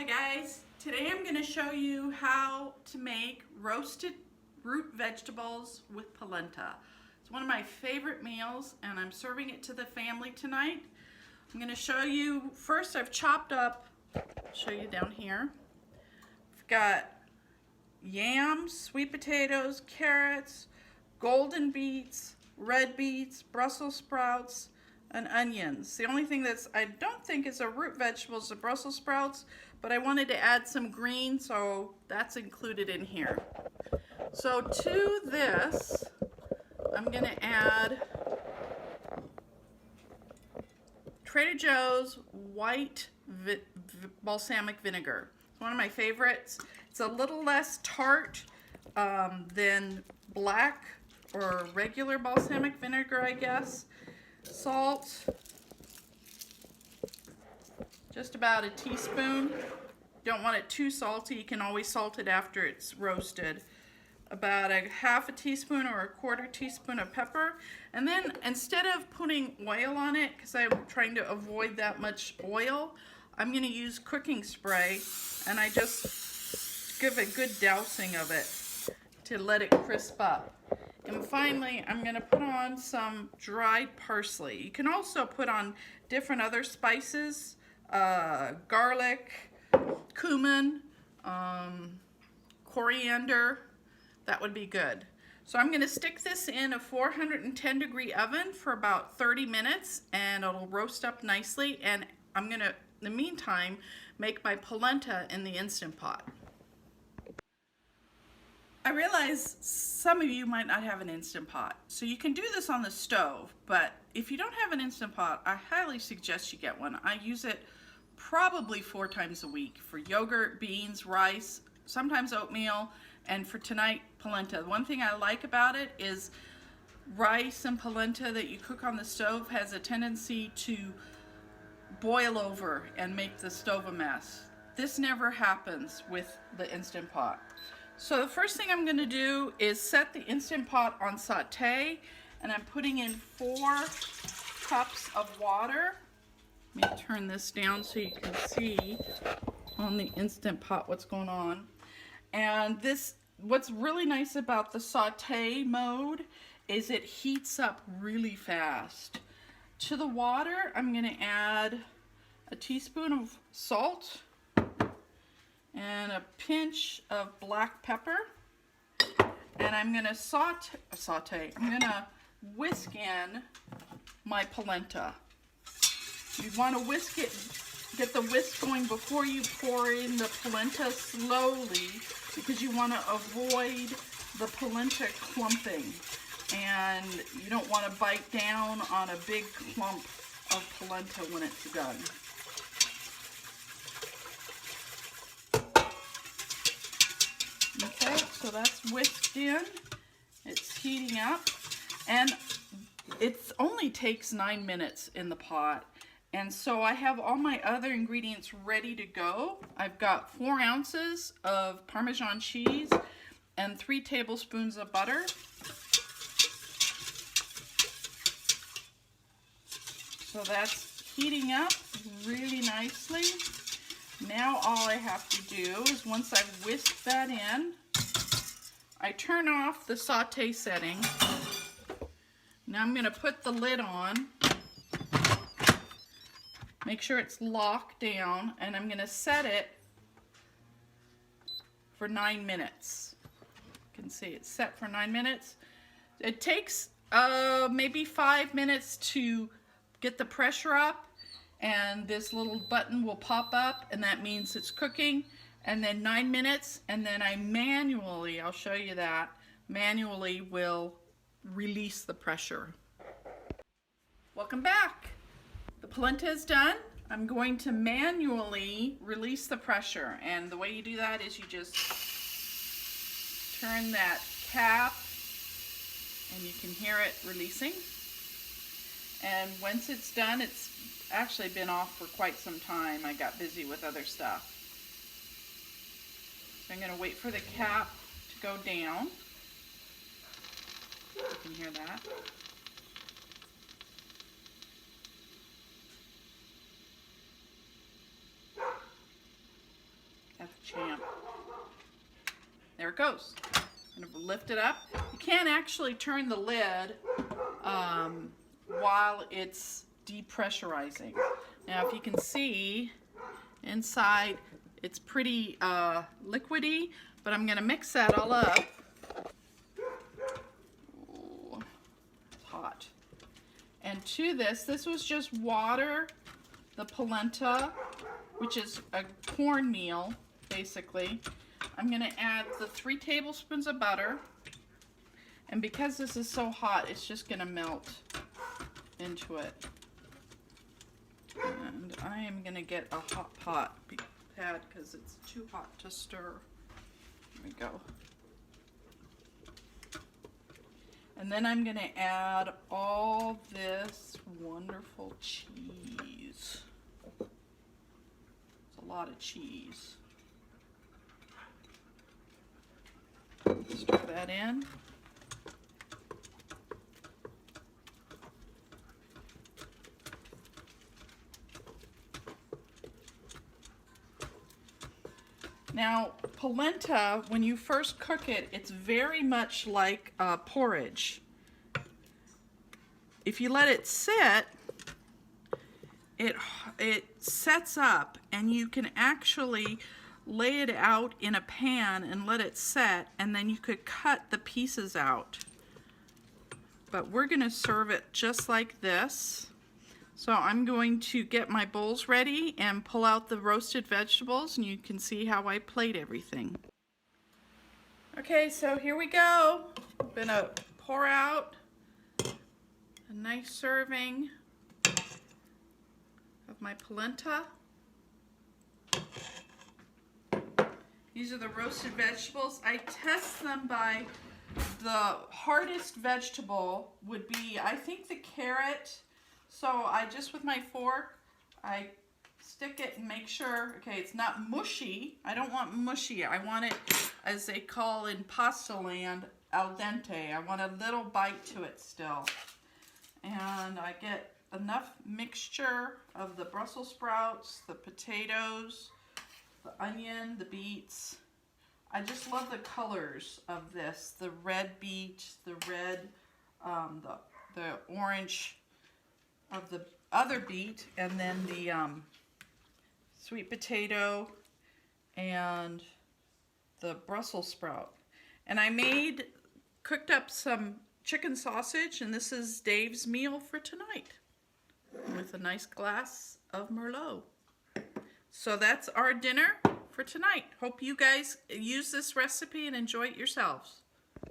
Hi guys, today I'm going to show you how to make roasted root vegetables with polenta. It's one of my favorite meals and I'm serving it to the family tonight. I'm going to show you, first I've chopped up, I'll show you down here. I've got yams, sweet potatoes, carrots, golden beets, red beets, Brussels sprouts, and onions. The only thing I don't think is a root vegetable is the Brussels sprouts, but I wanted to add some green, so that's included in here. So to this, I'm going to add Trader Joe's white balsamic vinegar. It's one of my favorites. It's a little less tart than black or regular balsamic vinegar, I guess. Salt, just about a teaspoon. Don't want it too salty. You can always salt it after it's roasted. About a half a teaspoon or a quarter teaspoon of pepper. And then instead of putting oil on it, because I'm trying to avoid that much oil, I'm going to use cooking spray, and I just give a good dousing of it to let it crisp up. And finally, I'm going to put on some dried parsley. You can also put on different other spices, garlic, cumin, coriander. That would be good. So I'm going to stick this in a 410 degree oven for about 30 minutes and it'll roast up nicely. And I'm going to, in the meantime, make my polenta in the Instant Pot. I realize some of you might not have an Instant Pot, so you can do this on the stove, but if you don't have an Instant Pot, I highly suggest you get one. I use it probably 4 times a week for yogurt, beans, rice, sometimes oatmeal, and for tonight, polenta. The one thing I like about it is rice and polenta that you cook on the stove has a tendency to boil over and make the stove a mess. This never happens with the Instant Pot. So the first thing I'm going to do is set the Instant Pot on saute, and I'm putting in 4 cups of water. Let me turn this down so you can see on the Instant Pot what's going on. And this, what's really nice about the saute mode is it heats up really fast. To the water, I'm going to add a teaspoon of salt and a pinch of black pepper, and I'm going to saute. I'm going to whisk in my polenta. You want to whisk it, get the whisk going before you pour in the polenta slowly, because you want to avoid the polenta clumping, and you don't want to bite down on a big clump of polenta when it's done. Okay, so that's whisked in. It's heating up, and it only takes 9 minutes in the pot. And so I have all my other ingredients ready to go. I've got 4 ounces of Parmesan cheese and 3 tablespoons of butter. So that's heating up really nicely. Now all I have to do is, once I've whisked that in, I turn off the saute setting. Now I'm going to put the lid on, make sure it's locked down, and I'm going to set it for 9 minutes. You can see it's set for 9 minutes. It takes maybe 5 minutes to get the pressure up, and this little button will pop up, and that means it's cooking. And then 9 minutes, and then I manually, I'll show you that, manually will release the pressure. Welcome back. The polenta is done. I'm going to manually release the pressure, and the way you do that is you just turn that cap, and you can hear it releasing. And once it's done, it's actually been off for quite some time. I got busy with other stuff. So I'm going to wait for the cap to go down. You can hear that. champ. There it goes. I'm going to lift it up. You can't actually turn the lid while it's depressurizing. Now, if you can see inside, it's pretty liquidy, but I'm going to mix that all up. Ooh, it's hot. And to this was just water, the polenta, which is a cornmeal, basically. I'm going to add the 3 tablespoons of butter. And because this is so hot, it's just going to melt into it. And I am going to get a hot pot pad because it's too hot to stir. There we go. And then I'm going to add all this wonderful cheese. It's a lot of cheese. Stir that in. Now, polenta, when you first cook it, it's very much like porridge. If you let it sit, it sets up, and you can actually lay it out in a pan and let it set, and then you could cut the pieces out. But we're going to serve it just like this. So I'm going to get my bowls ready and pull out the roasted vegetables, and you can see how I plate everything. Okay, so here we go. I'm going to pour out a nice serving of my polenta. These are the roasted vegetables. I test them by the hardest vegetable would be, I think, the carrot. So I just, with my fork, I stick it and make sure, okay, it's not mushy. I don't want mushy. I want it, as they call in pasta land, al dente. I want a little bite to it still. And I get enough mixture of the Brussels sprouts, the potatoes, the onion, the beets. I just love the colors of this. The red beet, the red, the orange of the other beet, and then the sweet potato and the Brussels sprout. And I cooked up some chicken sausage, and this is Dave's meal for tonight with a nice glass of Merlot. So that's our dinner for tonight. Hope you guys use this recipe and enjoy it yourselves.